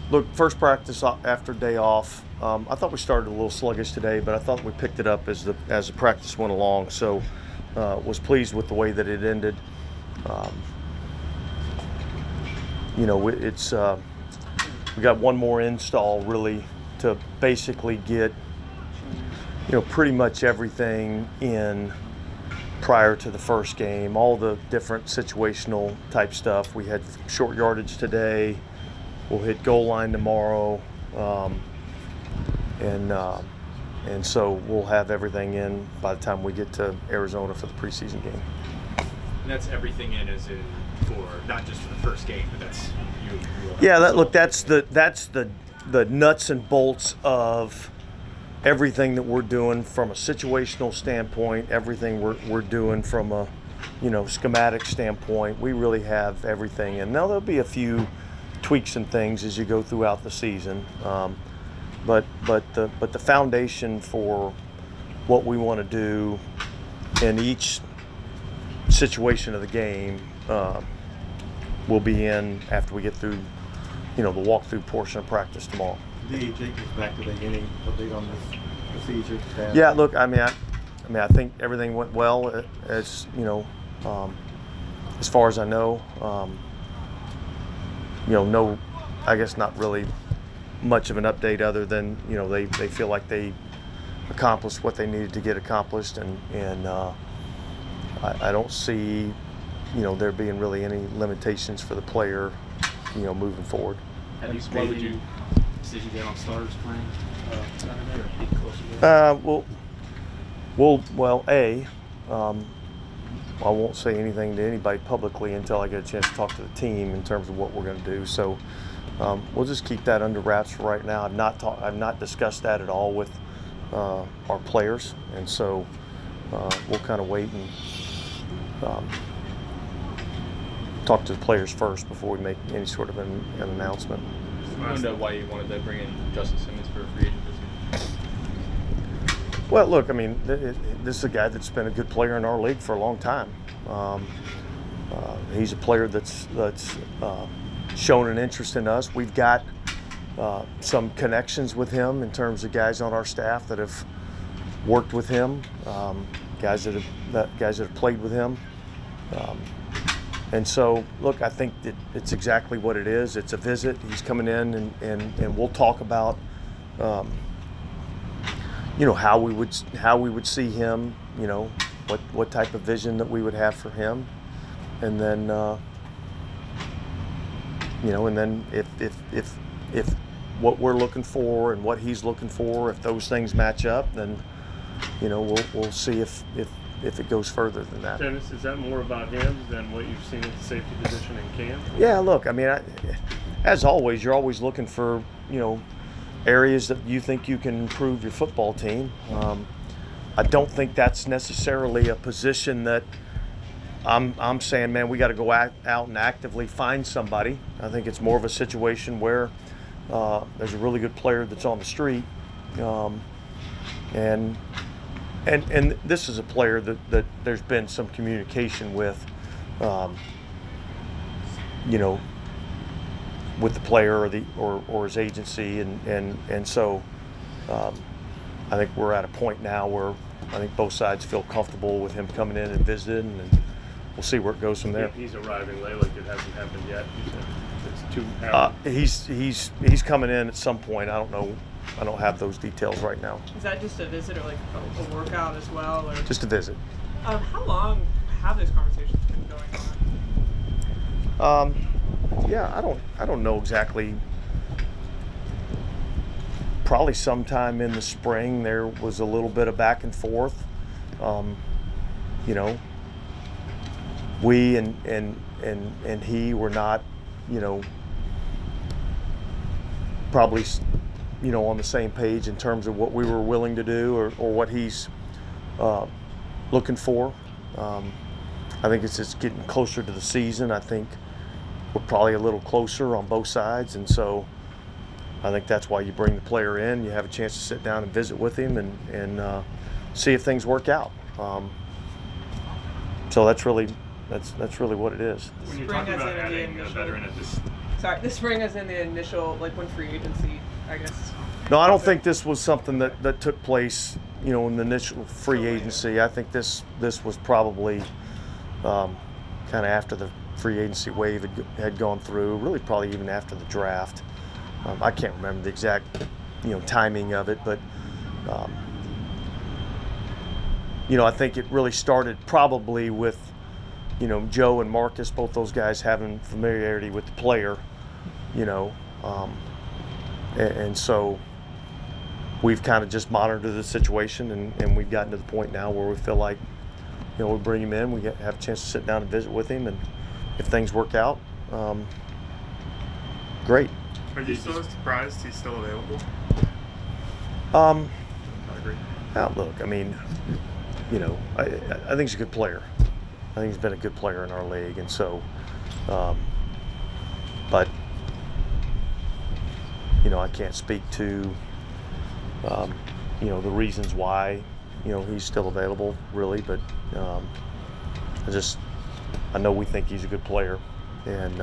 Look, first practice after day off. I thought we started a little sluggish today, but I thought we picked it up as the practice went along. So, was pleased with the way that it ended. You know, it's we got one more install really to basically get, you know, pretty much everything in prior to the first game. All the different situational type stuff. We had short yardage today. We'll hit goal line tomorrow, and so we'll have everything in by the time we get to Arizona for the preseason game. And that's everything in, as in for not just for the first game, but that's you. Yeah, that's the nuts and bolts of everything that we're doing from a situational standpoint. Everything we're doing from a, you know, schematic standpoint. We really have everything, and now there'll be a few tweaks and things as you go throughout the season, but the foundation for what we want to do in each situation of the game will be in after we get through, you know, the walkthrough portion of practice tomorrow. Jake is back today. Any update on this procedure? Yeah, look, I mean, I think everything went well. As you know, as far as I know. You know, no, I guess not really much of an update other than, you know, they feel like they accomplished what they needed to get accomplished, and I don't see, you know, there being really any limitations for the player, you know, moving forward. Have you made any decision yet on starters playing? I won't say anything to anybody publicly until I get a chance to talk to the team in terms of what we're going to do. So we'll just keep that under wraps for right now. I've not discussed that at all with our players, and so we'll kind of wait and talk to the players first before we make any sort of an announcement. I don't know why you wanted to bring in Justin Simmons for a free agent this year. Well, look, I mean, this is a guy that's been a good player in our league for a long time. He's a player that's shown an interest in us. We've got some connections with him in terms of guys on our staff that have worked with him, guys that have played with him. And so, look, I think that it's exactly what it is. It's a visit. He's coming in, and we'll talk about, you know, how we would see him. You know, what type of vision that we would have for him, and then, you know, and then if what we're looking for and what he's looking for, if those things match up, then, you know, we'll see if it goes further than that. Dennis, is that more about him than what you've seen at the safety position in camp? Yeah, look, I mean, as always, you're always looking for, you know, areas that you think you can improve your football team. I don't think that's necessarily a position that I'm saying, man, we got to go out and actively find somebody. I think it's more of a situation where there's a really good player that's on the street, and this is a player that there's been some communication with, you know, with the player or his agency, and so I think we're at a point now where I think both sides feel comfortable with him coming in and visiting, and we'll see where it goes from there. He's arriving late, like it hasn't happened yet. It's 2 hours. He's coming in at some point. I don't know. I don't have those details right now. Is that just a visit or like a workout as well? Or? Just a visit. How long have those conversations been going on? Yeah, I don't know exactly. Probably sometime in the spring there was a little bit of back and forth. You know, we and he were not, you know, probably, you know, on the same page in terms of what we were willing to do or what he's looking for. I think it's just getting closer to the season. I think we're probably a little closer on both sides, and so I think that's why you bring the player in. You have a chance to sit down and visit with him and see if things work out. So that's really what it is. When you're talking about adding a veteran at this Sorry, this spring as in the initial, like when free agency, I guess. No, I don't think this was something that took place, you know, in the initial free agency. I think this was probably kind of after the free agency wave had gone through, really probably even after the draft. I can't remember the exact, you know, timing of it, but you know, I think it really started probably with, you know, Joe and Marcus, both those guys having familiarity with the player, you know, and so we've kind of just monitored the situation, and we've gotten to the point now where we feel like, you know, we bring him in, we have a chance to sit down and visit with him, and if things work out, great. Are you so surprised he's still available? I agree. Now, look, I mean, you know, I think he's a good player. I think he's been a good player in our league, and so, but, you know, I can't speak to, you know, the reasons why, you know, he's still available, really, but I know we think he's a good player, and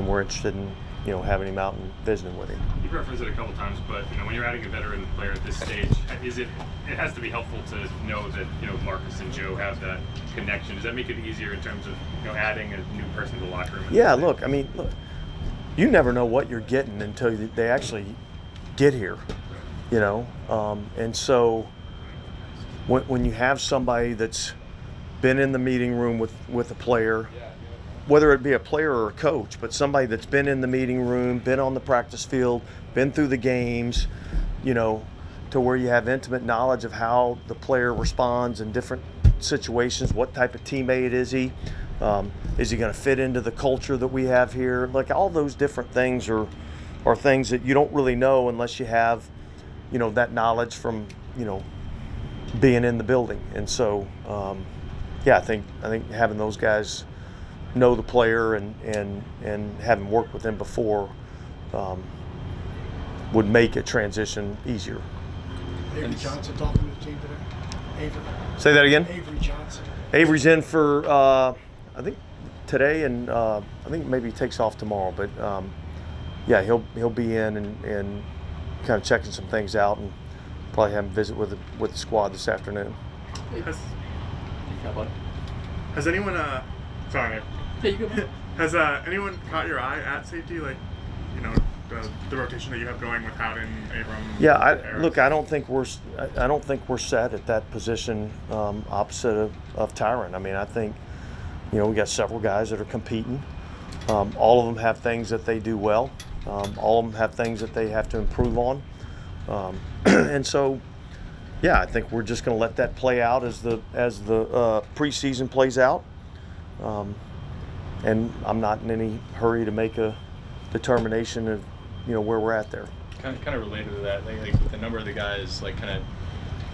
we're interested in, you know, having him out and visiting with him. You've referenced it a couple times, but, you know, when you're adding a veteran player at this stage, it has to be helpful to know that, you know, Marcus and Joe have that connection. Does that make it easier in terms of, you know, adding a new person to the locker room? Yeah, look, I mean, look, you never know what you're getting until they actually get here, you know, and so when you have somebody that's been in the meeting room with a player, whether it be a player or a coach, but somebody that's been in the meeting room, been on the practice field, been through the games, you know, to where you have intimate knowledge of how the player responds in different situations. What type of teammate is he? Is he going to fit into the culture that we have here? Like, all those different things are things that you don't really know unless you have, you know, that knowledge from, you know, being in the building. And so, yeah, I think having those guys know the player and having worked with him before would make a transition easier. Avery Johnson talking to the team today. Avery. Say that again. Avery Johnson. Avery's in for I think today, and I think maybe he takes off tomorrow. But yeah, he'll be in and kind of checking some things out, and probably have him visit with the squad this afternoon. Has anyone sorry. Yeah, you go. Has anyone caught your eye at safety, like, you know, the rotation that you have going with Howden, Abram? Yeah, look, I don't think we're set at that position opposite of Tyron. I mean, I think, you know, we got several guys that are competing. All of them have things that they do well. All of them have things that they have to improve on. And so, yeah, I think we're just going to let that play out as the preseason plays out. And I'm not in any hurry to make a determination of, you know, where we're at there. Kind of related to that, like with the number of the guys, like kind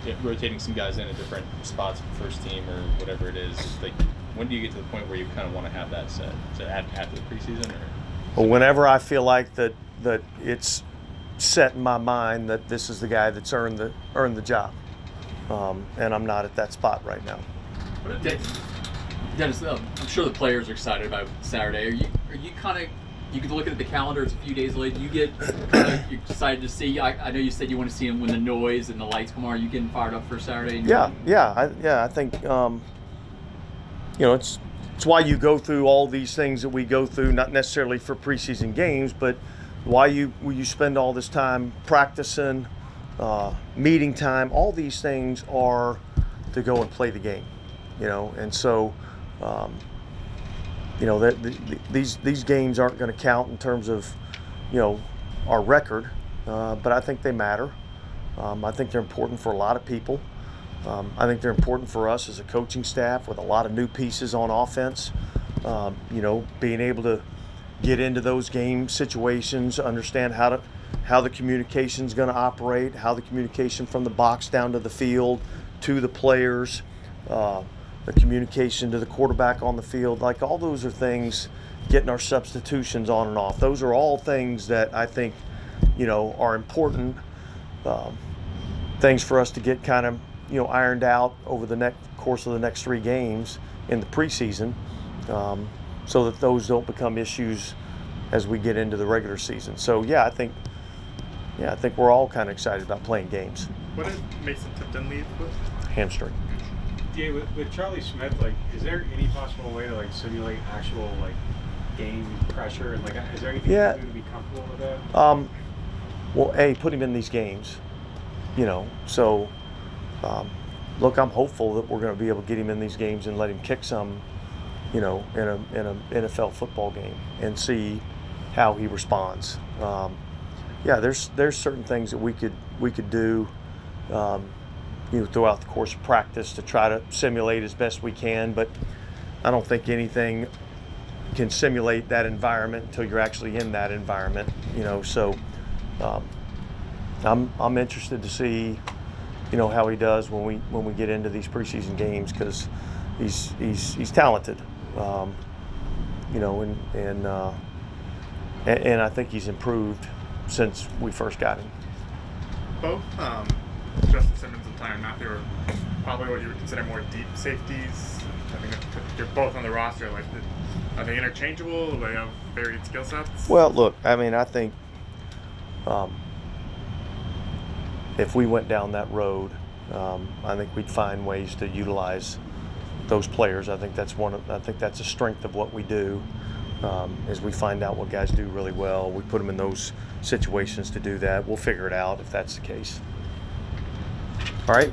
of rotating some guys in at different spots for first team or whatever it is. Like, when do you get to the point where you kind of want to have that set? Is it after the preseason, or? Well, whenever I feel like that it's set in my mind that this is the guy that's earned the job, and I'm not at that spot right now. Dennis, I'm sure the players are excited about Saturday. Are you kind of, you can look at the calendar, it's a few days late, you get you're excited to see, I know you said you want to see him when the noise and the lights come on. Are you getting fired up for Saturday? I think you know, it's why you go through all these things that we go through, not necessarily for preseason games, but why you spend all this time practicing, meeting time. All these things are to go and play the game, you know. And so, you know, these games aren't going to count in terms of, you know, our record, but I think they matter. I think they're important for a lot of people. I think they're important for us as a coaching staff with a lot of new pieces on offense. You know, being able to get into those game situations, understand how the communication's going to operate, how the communication from the box down to the field to the players, the communication to the quarterback on the field. Like, all those are things, getting our substitutions on and off. Those are all things that I think, you know, are important things for us to get kind of, you know, ironed out over the course of the next 3 games in the preseason, so that those don't become issues, as we get into the regular season. So yeah, I think we're all kind of excited about playing games. What did Mason Tipton leave with? Hamstring. Yeah, with Charlie Smith, like, is there any possible way to like simulate actual like game pressure, and like, is there anything you can do to be comfortable with that? Well, put him in these games, you know. So, look, I'm hopeful that we're going to be able to get him in these games and let him kick some, you know, in a NFL football game and see how he responds. Yeah, there's certain things that we could do, you know, throughout the course of practice to try to simulate as best we can. But I don't think anything can simulate that environment until you're actually in that environment, you know. So I'm interested to see, you know, how he does when we get into these preseason games, because he's talented, you know, and I think he's improved since we first got him. Both Justin Simmons and Tyron Matthew are probably what you would consider more deep safeties. I mean, if you're both on the roster, like, are they interchangeable? Do they have varied skill sets? Well, look, I mean, I think if we went down that road, I think we'd find ways to utilize those players. I think that's a strength of what we do. As we find out what guys do really well, we put them in those situations to do that. We'll figure it out if that's the case. All right.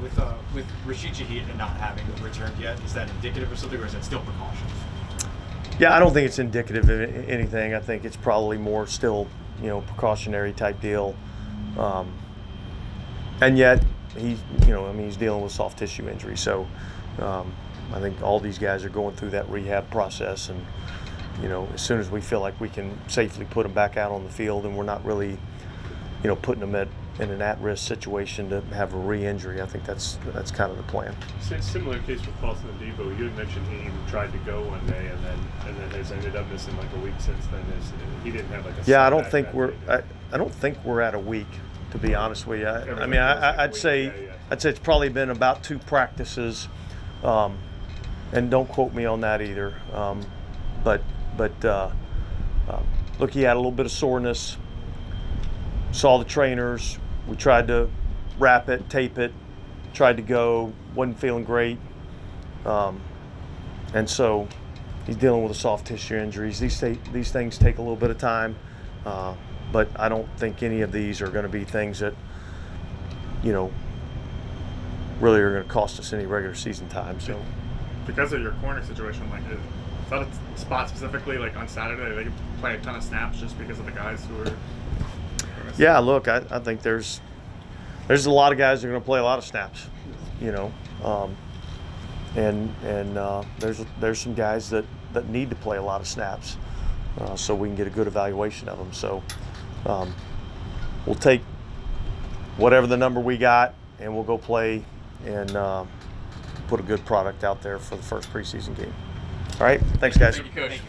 With Rashid Shaheed not having returned yet, is that indicative of something, or is that still precautions? Yeah, I don't think it's indicative of anything. I think it's probably more still, you know, precautionary type deal. And yet, he's dealing with soft tissue injury. So I think all these guys are going through that rehab process, and you know, as soon as we feel like we can safely put them back out on the field, and we're not really, you know, putting them in an at-risk situation to have a re-injury, I think that's kind of the plan. Similar case with Paulson and Debo. You had mentioned he tried to go one day and then has ended up missing like a week since then. He didn't have like a I don't think we're at a week, to be honest with you. I'd say it's probably been about 2 practices, and don't quote me on that either. But look, he had a little bit of soreness. Saw the trainers. We tried to wrap it, tape it, tried to go, wasn't feeling great. And so he's dealing with a soft tissue injuries. These things take a little bit of time, but I don't think any of these are going to be things that, you know, really are going to cost us any regular season time. So because of your corner situation, like, is that a spot specifically, like on Saturday, they can play a ton of snaps just because of the guys who are? Yeah, look, I think there's a lot of guys that are going to play a lot of snaps, you know, and there's some guys that need to play a lot of snaps, so we can get a good evaluation of them. So we'll take whatever the number we got, and we'll go play and put a good product out there for the first preseason game. All right, thanks, guys. Thank you, Coach.